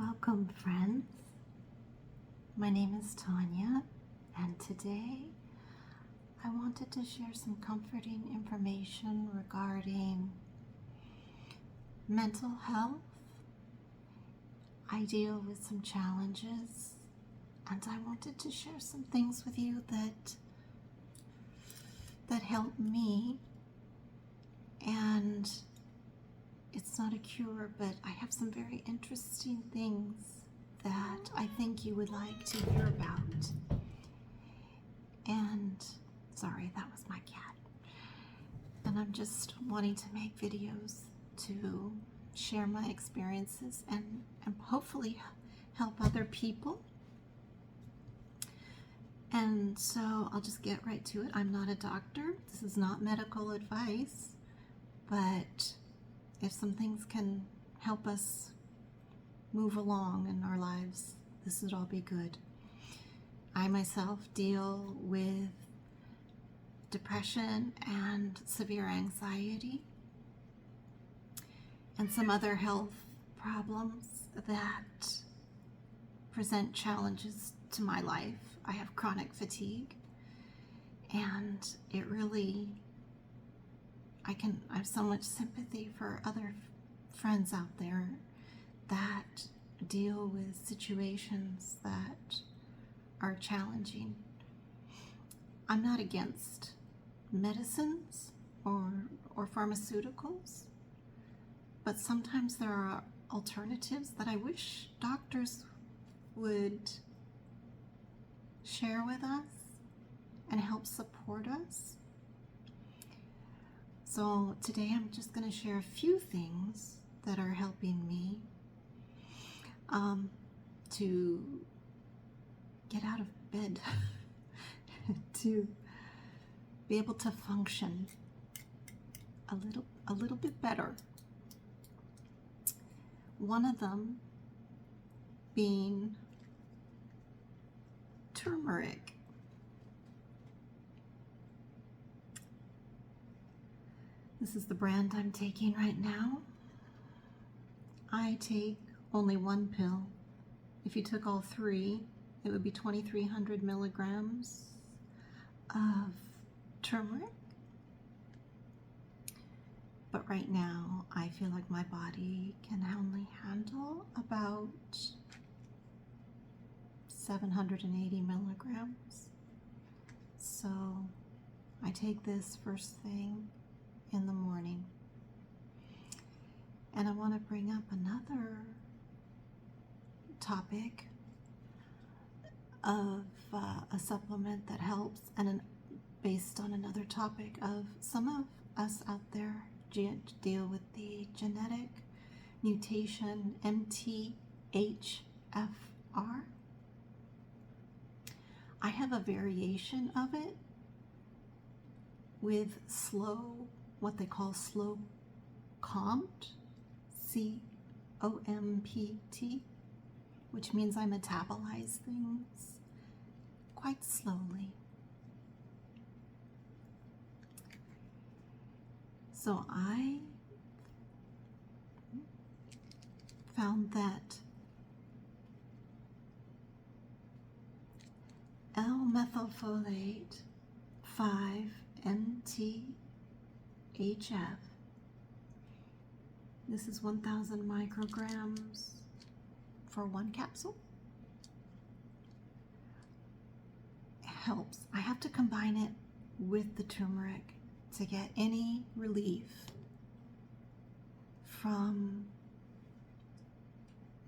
Welcome, friends. My name is Tanya, and today I wanted to share some comforting information regarding mental health. I deal with some challenges, and I wanted to share some things with you that help me. And it's not a cure, but I have some very interesting things that I think you would like to hear about. And sorry, that was my cat. And I'm just wanting to make videos to share my experiences and hopefully help other people. And so I'll just get right to it. I'm not a doctor. This is not medical advice, but if some things can help us move along in our lives, this would all be good. I myself deal with depression and severe anxiety and some other health problems that present challenges to my life. I have chronic fatigue, and it really I have so much sympathy for other friends out there that deal with situations that are challenging. I'm not against medicines or pharmaceuticals, but sometimes there are alternatives that I wish doctors would share with us and help support us. So today I'm just going to share a few things that are helping me to get out of bed, to be able to function a little bit better. One of them being turmeric. This is the brand I'm taking right now. I take only one pill. If you took all three, it would be 2,300 milligrams of turmeric. But right now, I feel like my body can only handle about 780 milligrams. So I take this first thing in the morning. And I want to bring up another topic of a supplement that helps, and based on another topic of some of us out there deal with the genetic mutation MTHFR. I have a variation of it with what they call slow COMT, COMPT, which means I metabolize things quite slowly. So I found that L Methylfolate 5-MTHF, this is 1,000 micrograms for one capsule, helps. I have to combine it with the turmeric to get any relief from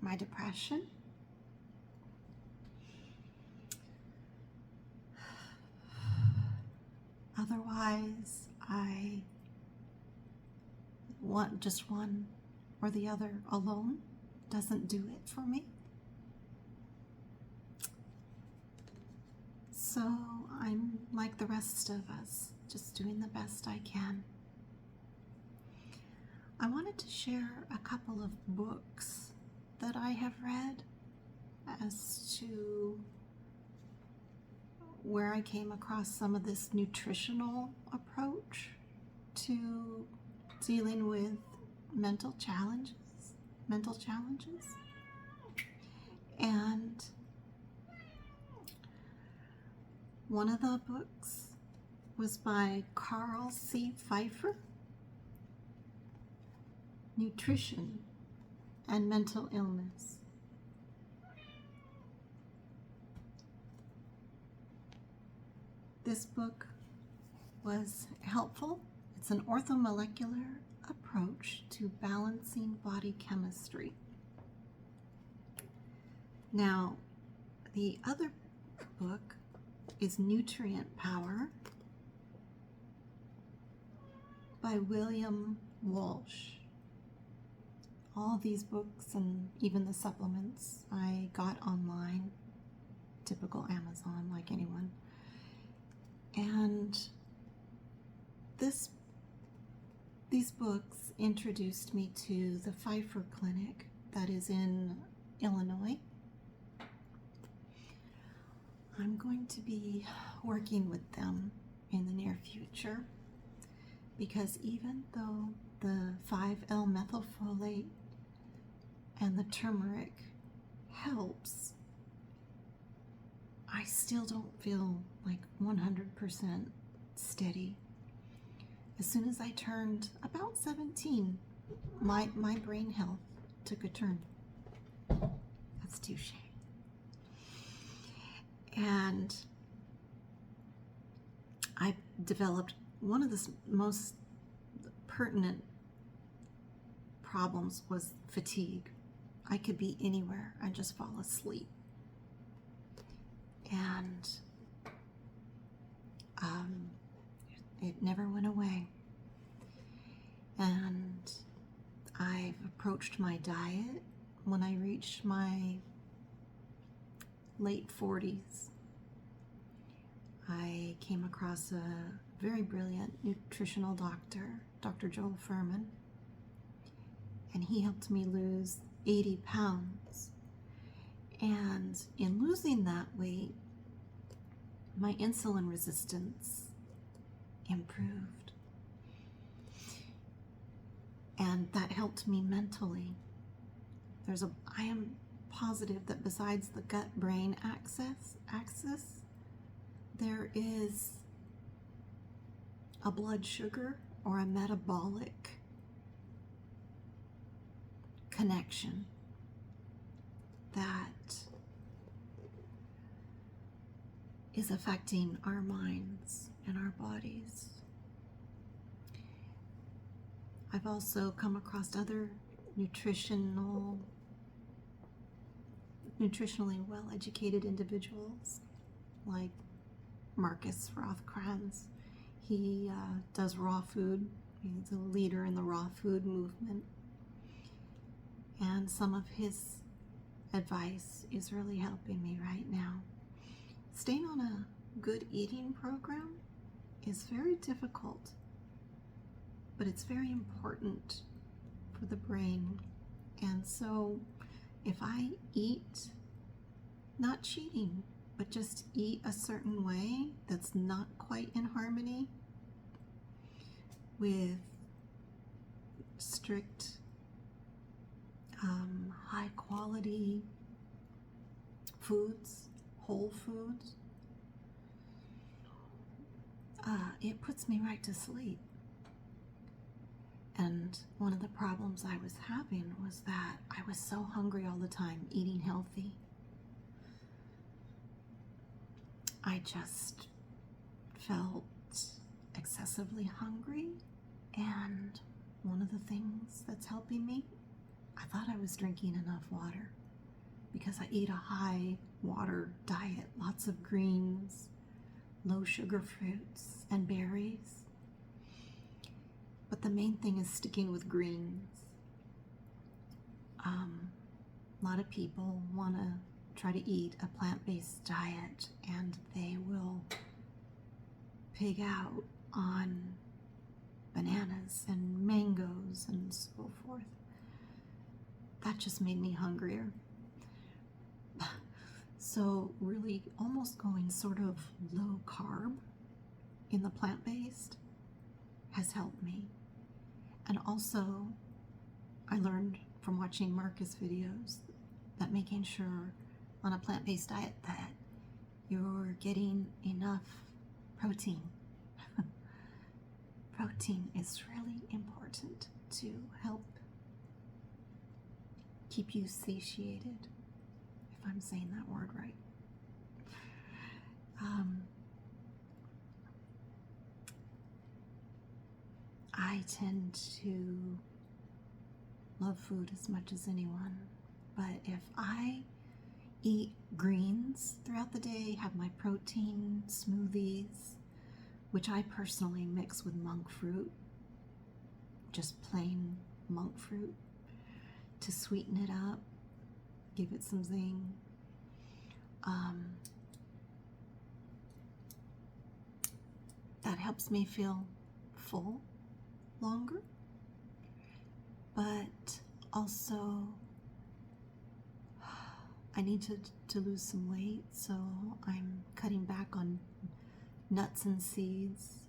my depression. Otherwise, I want just one or the other alone doesn't do it for me. So I'm like the rest of us, just doing the best I can. I wanted to share a couple of books that I have read as to where I came across some of this nutritional approach to dealing with mental challenges. And one of the books was by Carl C. Pfeiffer, Nutrition and Mental Illness. This book was helpful. It's an orthomolecular approach to balancing body chemistry. Now, the other book is Nutrient Power by William Walsh. All these books and even the supplements I got online, typical Amazon like anyone. And these books introduced me to the Pfeiffer Clinic that is in Illinois. I'm going to be working with them in the near future because even though the 5-L Methylfolate and the turmeric helps, I still don't feel like 100% steady. As soon as I turned about 17, my brain health took a turn. That's touche. And I developed one of the most pertinent problems was fatigue. I could be anywhere and just fall asleep. And it never went away. And I've approached my diet when I reached my late 40s. I came across a very brilliant nutritional doctor, Dr. Joel Furman, and he helped me lose 80 pounds. And in losing that weight, my insulin resistance improved. And that helped me mentally. I am positive that besides the gut-brain axis, there is a blood sugar or a metabolic connection that is affecting our minds and our bodies. I've also come across other nutritionally well-educated individuals like Marcus Rothkranz. He does raw food. He's a leader in the raw food movement. And some of his advice is really helping me right now. Staying on a good eating program is very difficult, but it's very important for the brain. And so if I eat, not cheating, but just eat a certain way that's not quite in harmony with strict, high quality foods, whole foods, it puts me right to sleep. And one of the problems I was having was that I was so hungry all the time, eating healthy. I just felt excessively hungry, and one of the things that's helping me, I thought I was drinking enough water because I eat a high water diet, lots of greens, low sugar fruits and berries. But the main thing is sticking with greens. A lot of people want to try to eat a plant-based diet and they will pig out on bananas and mangoes and so forth. That just made me hungrier. So really almost going sort of low carb in the plant-based has helped me. And also I learned from watching Marcus videos that making sure on a plant-based diet that you're getting enough protein. Protein is really important to help keep you satiated, if I'm saying that word right. I tend to love food as much as anyone, but if I eat greens throughout the day, have my protein smoothies, which I personally mix with monk fruit, just plain monk fruit, to sweeten it up, give it some zing. That helps me feel full longer, but also I need to lose some weight, so I'm cutting back on nuts and seeds.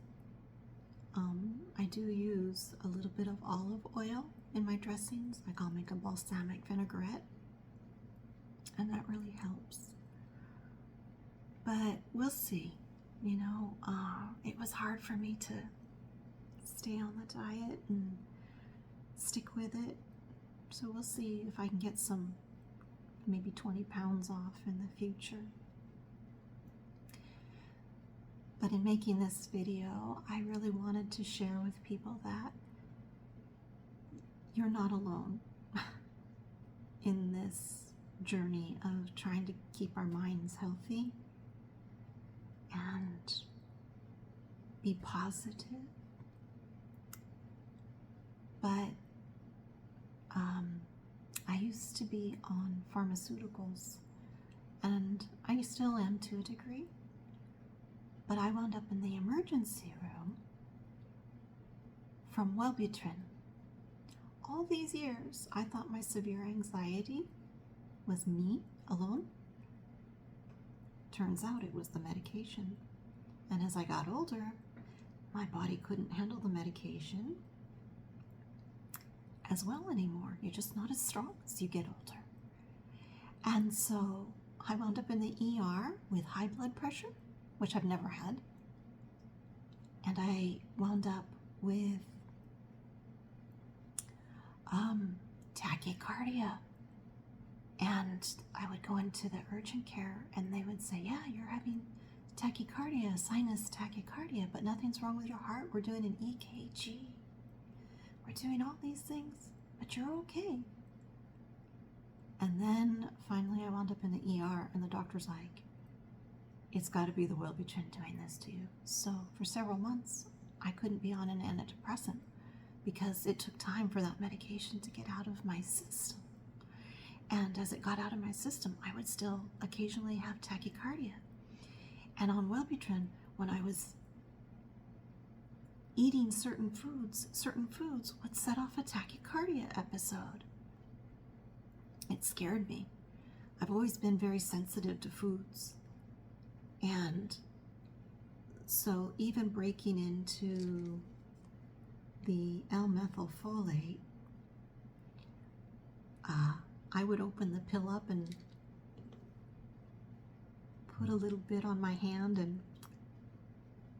I do use a little bit of olive oil in my dressings. Like I'll make a balsamic vinaigrette, and that really helps. But we'll see. You know, it was hard for me to stay on the diet and stick with it. So we'll see if I can get some, maybe 20 pounds off in the future. But in making this video, I really wanted to share with people that you're not alone in this journey of trying to keep our minds healthy and be positive. But I used to be on pharmaceuticals, and I still am to a degree, but I wound up in the emergency room from Wellbutrin. All these years, I thought my severe anxiety was me alone. Turns out it was the medication. And as I got older, my body couldn't handle the medication as well anymore. You're just not as strong as you get older. And so I wound up in the ER with high blood pressure, which I've never had. And I wound up with tachycardia. And I would go into the urgent care and they would say, yeah, you're having tachycardia, sinus tachycardia, but nothing's wrong with your heart. We're doing an EKG. We're doing all these things, but you're okay. And then finally I wound up in the ER and the doctor's like, it's got to be the Wellbutrin doing this to you. So for several months, I couldn't be on an antidepressant because it took time for that medication to get out of my system. And as it got out of my system, I would still occasionally have tachycardia. And on Wellbutrin, when I was eating certain foods would set off a tachycardia episode. It scared me. I've always been very sensitive to foods. And so even breaking into the L Methylfolate, I would open the pill up and put a little bit on my hand and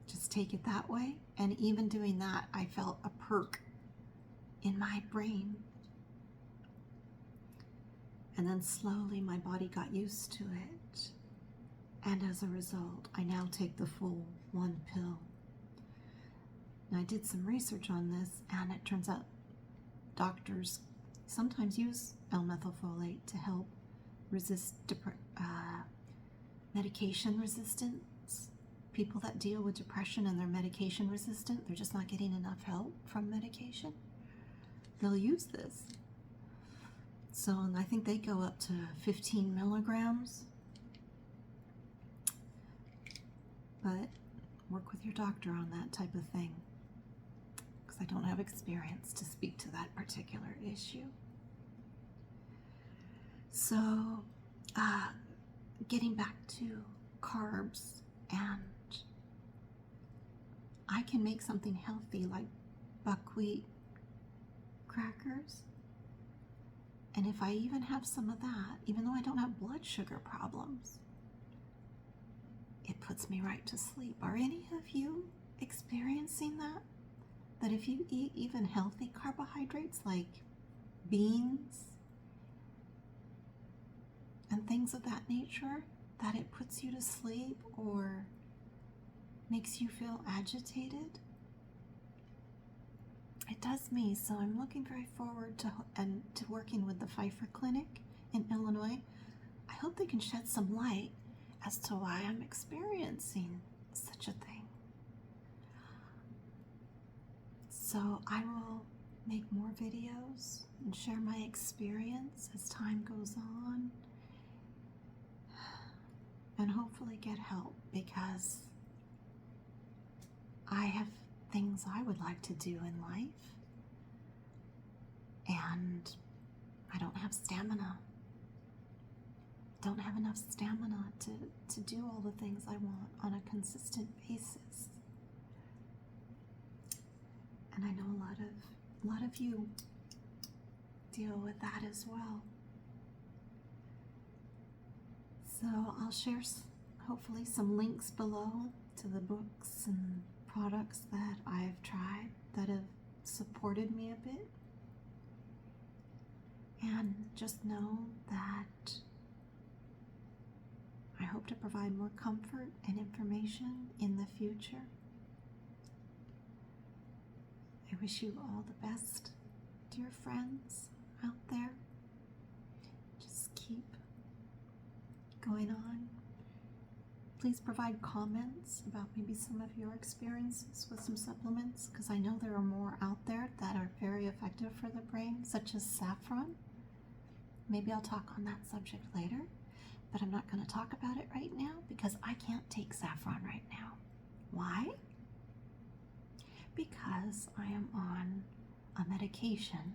just take it that way. And even doing that, I felt a perk in my brain. And then slowly my body got used to it. And as a result, I now take the full one pill. Now I did some research on this, and it turns out doctors sometimes use L Methylfolate to help resist medication resistance. People that deal with depression and they're medication resistant, they're just not getting enough help from medication, they'll use this. So, and I think they go up to 15 milligrams. But work with your doctor on that type of thing, because I don't have experience to speak to that particular issue. So, getting back to carbs, and I can make something healthy like buckwheat crackers, And if I even have some of that, even though I don't have blood sugar problems, it puts me right to sleep. Are any of you experiencing that? That if you eat even healthy carbohydrates like beans and things of that nature, that it puts you to sleep or makes you feel agitated? It does me, so I'm looking very forward to working with the Pfeiffer Clinic in Illinois. I hope they can shed some light as to why I'm experiencing such a thing. So I will make more videos and share my experience as time goes on, and hopefully get help, because I have things I would like to do in life, and I don't have stamina. Don't have enough stamina to do all the things I want on a consistent basis. And I know a lot of you deal with that as well. So I'll share hopefully some links below to the books and products that I've tried that have supported me a bit. And just know that I hope to provide more comfort and information in the future. I wish you all the best, dear friends out there. Just keep going on. Please provide comments about maybe some of your experiences with some supplements, because I know there are more out there that are very effective for the brain, such as saffron. Maybe I'll talk on that subject later, but I'm not going to talk about it right now because I can't take saffron right now. Why? Because I am on a medication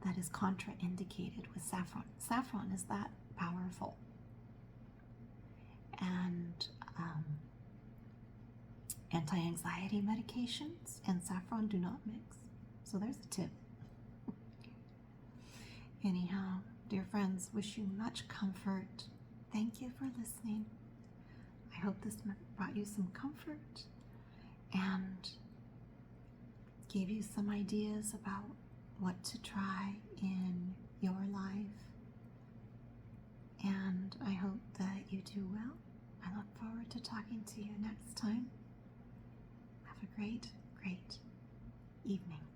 that is contraindicated with saffron. Saffron is that powerful. And anti-anxiety medications and saffron do not mix. So there's a tip. Anyhow, dear friends, wish you much comfort. Thank you for listening. I hope this brought you some comfort and gave you some ideas about what to try in your life. And I hope that you do well. I look forward to talking to you next time. Have a great, great evening.